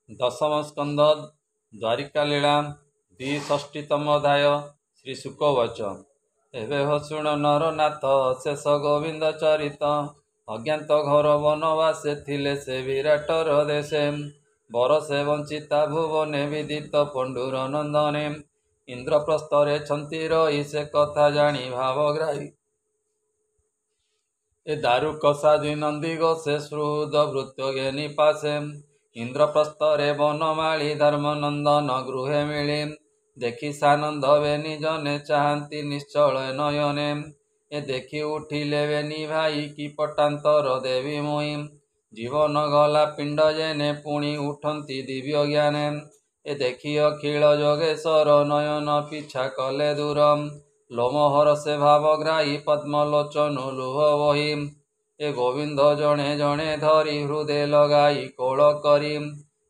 दशम स्कंद द्वारिका लीला 62तम अध्याय श्री शुकवच। एवे हो शुण नरनाथ शेष गोविंद चरित। अज्ञात घोर वनवासे थिले से विराटर देशे। बरसे वंचिता भुवने विदित पंडुर नंदने। इंद्रप्रस्थरे छंती रही से कथा जानी भावग्राही। ए दारुक साधु नंदी गोसे श्रुद भृत्य ज्ञानी पासे। इंद्रप्रस्थरे बनमाली धर्मनंदन गृहे मिली। देखी सानंद बेनी जने चाहती निश्चल नयने। ए देखी उठिले बेनी भाई की पटांतर देवी मोई। जीवन गला पिंड जेने पुणी उठंती दिव्य ज्ञाने। ए देखी अखिल जोगेश्वर नयन पिछा कले दूरम। लोमहर से भावग्राही पद्मलोचन लुह बही। ए गोविंद जणे जणे धरी हृदय लगाई कोल करी।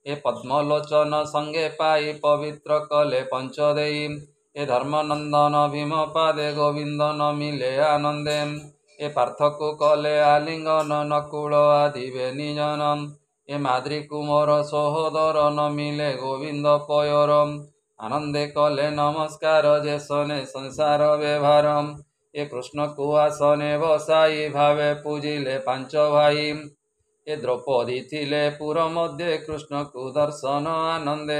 ए पद्मलोचन संगे पाई पवित्र कले पंचदेई। ए धर्मनंदन भीम पादे गोविंद नमिले आनंदे। ए पार्थकु कले आलिंगन नकुल आदि बेनिजनम। ए माद्री कुमोर सहोदर नमिले गोविंद पयोरम। आनंदे कले नमस्कार जेसने संसार व्यवहारम। ए कृष्ण को आसने बसाई भावे पूजिले पांच भाई। ए द्रौपदी थिले पुर मध्य कृष्ण को दर्शन आनंदे।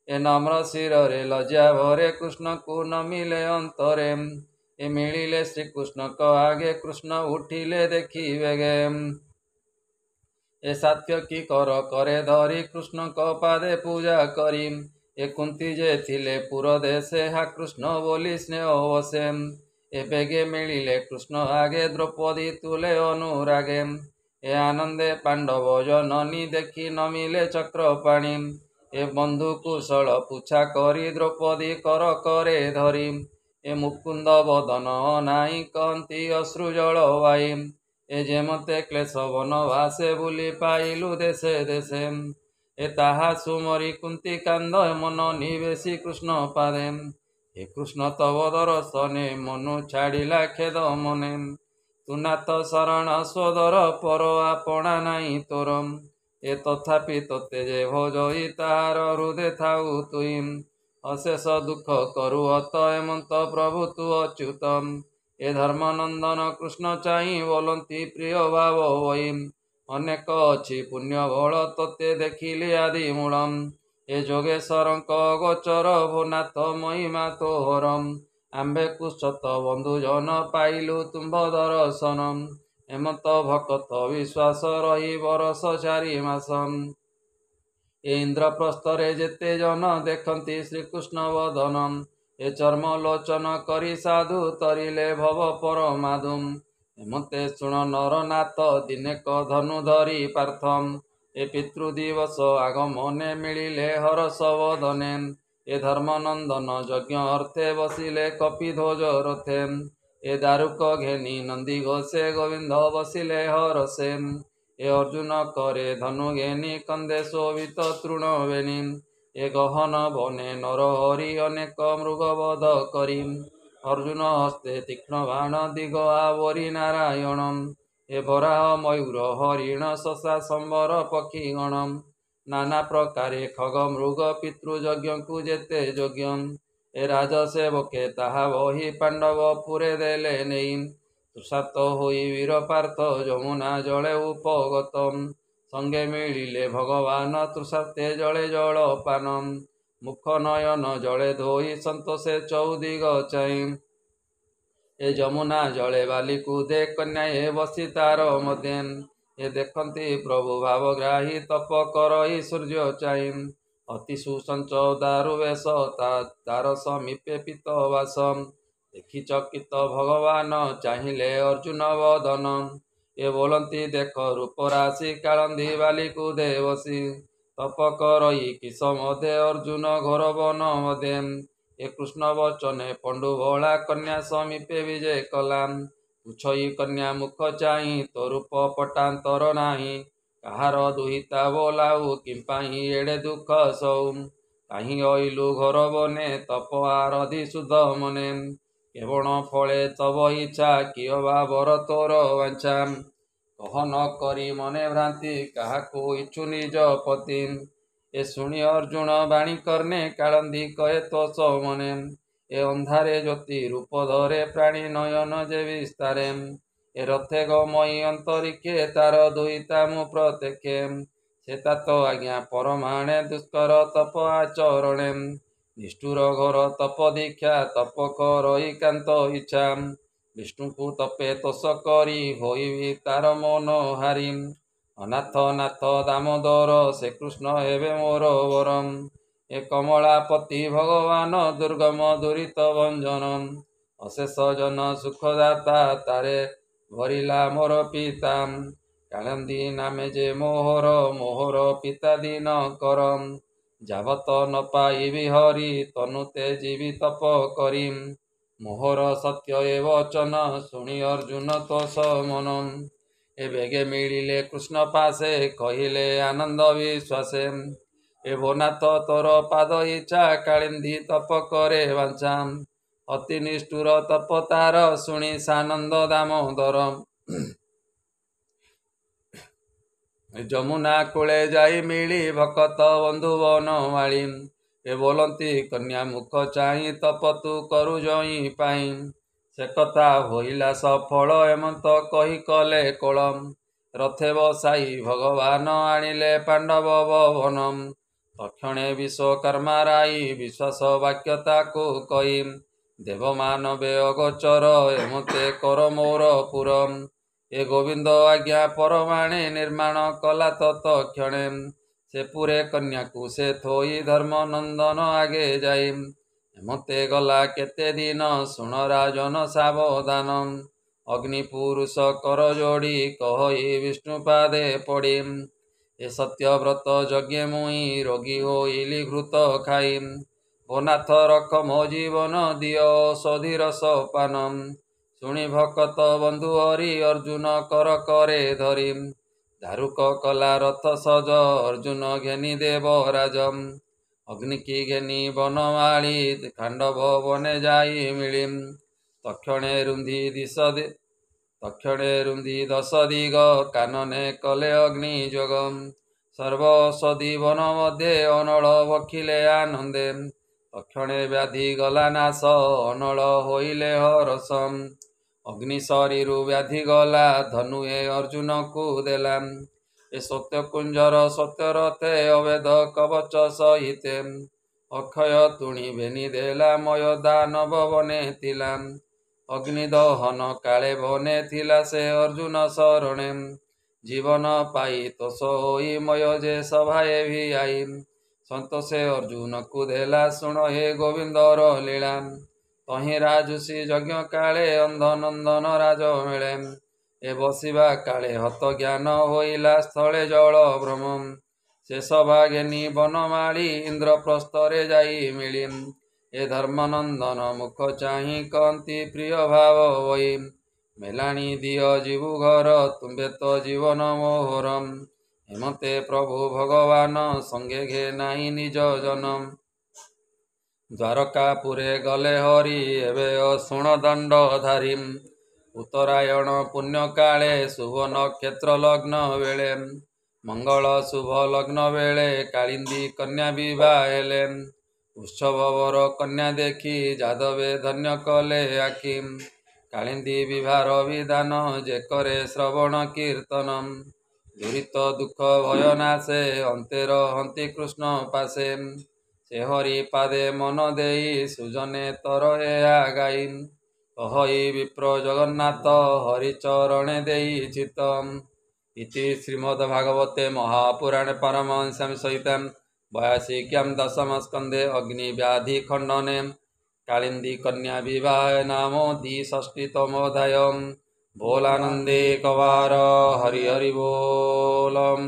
ए नम्र शिर रे लज्जा भरे कृष्ण को नमिले अंतरे। ए मिलिले श्री कृष्ण को आगे कृष्ण उठिले देखी वेगे। ए सात्यकी कर करे धरी कृष्ण को पादे पूजा करी। ए कुंती जे थिले पुर देशे हा कृष्ण बोली स्नेह वसे। ए बेगे मिलिले कृष्ण आगे द्रौपदी तुले अनुरागे। ए आनंदे पांडव जननी देखी नमिले चक्रपाणी। ए बंधु कुशल पूछा करी द्रौपदी कर करे धरी। ए मुकुंद बदन नाई कंती अश्रु जल वाई। ए जेमते क्लेश वनवासे बुली पाइलु देशे देशे। ए ताहा सुमरी कुंती कांद मन निवेशी कृष्ण पादे। हे कृष्ण तव दर्शने मनु छाड़िला खेद मने। तु नाथ शरण स्वदर पर आपणा नाई तोर। ए तथापि तोते जे भजई ताहार हृदय थाउ तुई। अशेष दुख करु अत हेमंत प्रभु तु अच्युतम। ए धर्मनंदन कृष्ण चाहि बोलंती प्रिय भाव वही। अनेक अछि पुण्य बल तोते देखिले आदि मूलम। ए जोगेश्वरंक गोचर भोनाथ महिमा तोहरम। आंबे कुशत बंधु जन पाइलु तुम्भ दर्शनम। हेमंत भक्त विश्वास रही बरस 4 मासम। ए इंद्रप्रस्थरे जेते जन देखंती श्रीकृष्ण वदनम। ए चर्म लोचन करी साधु तरिले भव परमाधुम। हेमंते शुण नरनाथ दिनेक धनु धरी पार्थम। ए पितृदिवस आगमने मिलिले हरस वदने। ए धर्मनंदन यज्ञ अर्थे बसिले कपिध्वज रथे। ए दारुक घेनी नंदी घोषे गोविंद बसिले हरसे। ए अर्जुन करे धनु घेनी कंदे शोभित तृण बेनी। ए गहन बने नर हरि अनेक मृग वध करी। अर्जुन हस्ते तीक्ष्ण बाण दिग आवरी नारायणम। ए बराह मयूर हरिण शशा संबर पक्षी गणम। नाना प्रकारे खग मृग पितृयज्ञ को जेते यज्ञम। ए राजसेवके ताहा बही पांडव पुरे देले नेई। तुषार्त होई वीर पार्थ यमुना जले उपगतम। संगे मिलिले भगवान तृषार्ते जले जल पानम। मुख नयन जले धोई संतोषे चौदिग चाहि। ए यमुना जले बाली कूदे कन्या ए बसी तार मध्य। ए देखंती प्रभु भावग्राही तप करई सूर्य चाहि। अति सुसंच दारु वेश तार समीपे पीतवासम। देखि चकित भगवान चाहिले अर्जुन वदन। ए बोलंती देख रूप राशि कालंदी बाली कूदे बसी। तप करई किस मध्य अर्जुन घोर वन मध्य। ए कृष्ण वचने पंडु भोला कन्या समीपे विजय कलाम। पुछई कन्या मुख चाहि तो रूप पटांतर नाही। काहार दुहिता बोलाऊ किंपाही एड़े दुख सऊ। काहि अइलु घोर बने तप आरधि शुद्ध मने। केवण फले तब इच्छा किय बा बर तोर वांछा। कह न करी मने भ्रांति काहाकु इच्छु निज पति। ଏ ଶୁଣି ଅର୍ଜୁନ ବାଣୀ କର୍ଣ୍ଣେ କାଳନ୍ଦୀ କହେ ତୋଷ ମନେ ଏ ଅନ୍ଧାରେ ଜ୍ୟୋତି ରୂପ ଧରେ ପ୍ରାଣୀ ନୟନ ଯେ ବିସ୍ତାରେ ଏ ରଥେ ଗମୟୀ ଅନ୍ତରିକ୍ଷେ ତାର ଦୁହିତା ମୁଁ ପ୍ରତ୍ୟକ୍ଷେ ସେ ତାତ ଆଜ୍ଞା ପରମାଣେ ଦୁଷ୍କର ତପ ଆଚରଣେ ନିଷ୍ଠୁର ଘୋର ତପ ଦୀକ୍ଷା ତପ କରଇ କାନ୍ତ ଇଚ୍ଛା ବିଷ୍ଣୁଙ୍କୁ ତପେ ତୋଷ କରି ହୋଇବି ତାର ମନ ହାରି ଅନାଥ ନାଥ ଦାମୋଦର ସେ କୃଷ୍ଣ ହେବେ ମୋର ବରମ୍ ଏ କମଳାପତି ଭଗବାନ ଦୁର୍ଗମ ଦୁରିତ ଭଞ୍ଜନ ଅଶେଷ ଜନ ସୁଖଦାତା ତାରେ ଭରିଲା ମୋର ପିତା କାଳନ୍ଦୀ ନାମେ ଯେ ମୋହର ପିତା ଦିନ କରମ୍ ଯାବତ ନ ପାଇବି ହରି ତନୁତେ ଯିବି ତପ କରି ମୋହର ସତ୍ୟ ଏ ବଚନ ଶୁଣି ଅର୍ଜୁନ ତୋଷ ମନମ୍ ଏ ବେଗେ ମିଳିଲେ କୃଷ୍ଣ ପାଶେ କହିଲେ ଆନନ୍ଦ ବିଶ୍ୱାସେ ଏ ଭୋନାଥ ତୋର ପାଦ ଇଚ୍ଛା କାଳିନ୍ଦୀ ତପ କରେ ବାଞ୍ଛା ଅତି ନିଷ୍ଠୁର ତପ ତାର ଶୁଣି ସାନନ୍ଦ ଦାମୋଦର ଯମୁନା କୂଳେ ଯାଇ ମିଳି ଭକତ ବନ୍ଧୁ ବନମାଳୀ ଏ ବୋଲନ୍ତି କନ୍ୟା ମୁଖ ଚାହିଁ ତପ ତୁ କରୁ ଜଇଁ ପାଇଁ ସେ କଥା ହୋଇଲା ସଫଳ ଏମନ୍ତ କହି କଲେ କୋଳ ରଥେ ବସାଇ ଭଗବାନ ଆଣିଲେ ପାଣ୍ଡବ ଭବନମ୍ ତକ୍ଷଣେ ବିଶ୍ୱକର୍ମା ରାଇ ବିଶ୍ୱାସ ବାକ୍ୟ ତାକୁ କହି ଦେବମାନବେ ଅଗୋଚର ଏମତେ କର ମୋର ପୁରମ୍ ଏ ଗୋବିନ୍ଦ ଆଜ୍ଞା ପରମାଣେ ନିର୍ମାଣ କଲା ତତ୍କ୍ଷଣେ ସେ ପୁରେ କନ୍ୟାକୁ ସେ ଥୋଇ ଧର୍ମ ନନ୍ଦନ ଆଗେ ଯାଇ ଏମତେ ଗଲା କେତେ ଦିନ ଶୁଣ ରାଜନ ସାବଧାନ ଅଗ୍ନି ପୁରୁଷ କର ଯୋଡ଼ି କହଇ ବିଷ୍ଣୁ ପାଦେ ପଡ଼ି ଏ ସତ୍ୟବ୍ରତ ଯଜ୍ଞେ ମୁଇଁ ରୋଗୀ ହୋଇଲି ଘୃତ ଖାଇ ଓ ନାଥ ରଖ ମୋ ଜୀବନ ଦିଅ ଔଷଧି ରସ ପାନ ଶୁଣି ଭକତ ବନ୍ଧୁ ହରି ଅର୍ଜୁନ କର କରେ ଧରି ଦାରୁକ କଲା ରଥ ସଜ ଅର୍ଜୁନ ଘେନି ଦେବ ରାଜମ୍ ଅଗ୍ନିକି ଘେନି ବନମାଳୀ ଖାଣ୍ଡବ ବନେ ଯାଇ ମିଳି ତକ୍ଷଣେ ରୁନ୍ଧି ଦଶ ଦିଗ କାନନେ କଲେ ଅଗ୍ନି ଯୋଗ ସର୍ବ ଔଷଧି ବନ ମଧ୍ୟରେ ଅନଳ ବଖିଲେ ଆନନ୍ଦେ ତକ୍ଷଣେ ବ୍ୟାଧି ଗଲା ନାଶ ଅନଳ ହୋଇଲେ ହରସମ୍ ଅଗ୍ନି ଶରୀରୁ ବ୍ୟାଧି ଗଲା ଧନୁ ଏ ଅର୍ଜୁନକୁ ଦେଲା ଏ ସତ୍ୟ କୁଞ୍ଜର ସତ୍ୟ ରଥେ ଅଭେଦ କବଚ ସହିତେ ଅକ୍ଷୟ ତୁଣି ବେନି ଦେଲା ମୟ ଦାନବ ବନେ ଥିଲା ଅଗ୍ନି ଦହନ କାଳେ ବନେ ଥିଲା ସେ ଅର୍ଜୁନ ଶରଣେ ଜୀବନ ପାଇ ତୋଷ ହୋଇ ମୟ ଯେ ସଭାଏ ଭିଆଇ ସନ୍ତୋଷେ ଅର୍ଜୁନକୁ ଦେଲା ଶୁଣ ହେ ଗୋବିନ୍ଦର ଲୀଳା ତହିଁ ରାଜୁଷି ଯଜ୍ଞ କାଳେ ଅନ୍ଧ ନନ୍ଦନ ରାଜ ମିଳେ ଏ ବସିବା କାଳେ ହତ ଜ୍ଞାନ ହୋଇଲା ସ୍ଥଳେ ଜଳ ଭ୍ରମ ସେ ସଭା ଘେନି ବନମାଳୀ ଇନ୍ଦ୍ରପ୍ରସ୍ଥରେ ଯାଇ ମିଳି ଏ ଧର୍ମନନ୍ଦନ ମୁଖ ଚାହିଁ କହନ୍ତି ପ୍ରିୟ ଭାବ ହୋଇ ମେଲାଣି ଦିଅ ଯିବୁ ଘର ତୁମ୍ଭେ ତ ଜୀବନ ମୋହରମ୍ ହେମତେ ପ୍ରଭୁ ଭଗବାନ ସଙ୍ଗେ ଘେ ନାହିଁ ନିଜ ଜନମ୍ ଦ୍ୱାରକାପୁରେ ଗଲେ ହରି ଏବେ ଅଶୁଣ ଦଣ୍ଡ ଧାରିମ୍ ଉତ୍ତରାୟଣ ପୁଣ୍ୟ କାଳେ ଶୁଭ ନକ୍ଷତ୍ର ଲଗ୍ନ ବେଳେ ମଙ୍ଗଳ ଶୁଭ ଲଗ୍ନ ବେଳେ କାଳିନ୍ଦୀ କନ୍ୟା ବିବାହ ହେଲେ ଉତ୍ସବ ବର କନ୍ୟା ଦେଖି ଯାଦବେ ଧନ୍ୟ କଲେ ଆଖି କାଳିନ୍ଦୀ ବିଭାର ବିଧାନ ଯେ କରେ ଶ୍ରବଣ କୀର୍ତ୍ତନମ୍ ଦୁରିତ ଦୁଃଖ ଭୟ ନାଶେ ଅନ୍ତେର ହନ୍ତି କୃଷ୍ଣ ପାଶେ ସେ ହରି ପାଦେ ମନ ଦେଇ ସୁଜନେ ତର ଏହା ଗାଇ କହଇ ବିପ୍ର ଜଗନ୍ନାଥ ହରିଚରଣେ ଦେଇ ଚିତ୍ତମ୍ ଇତି ଶ୍ରୀମଦ୍ଭାଗବତେ ମହାପୁରାଣେ ପାରମହଂସ୍ୟାଂ ସହିତମ୍ ବୟାସିକ୍ୟାಂ ଦଶମ ସ୍କନ୍ଧେ ଅଗ୍ନି ବ୍ୟାଧି ଖଣ୍ଡନେ कालिंदी कन्या विवाह नामो द्विषष्टितमोऽध्यायः। बोलानंदे कवार हरि हरि बोलम।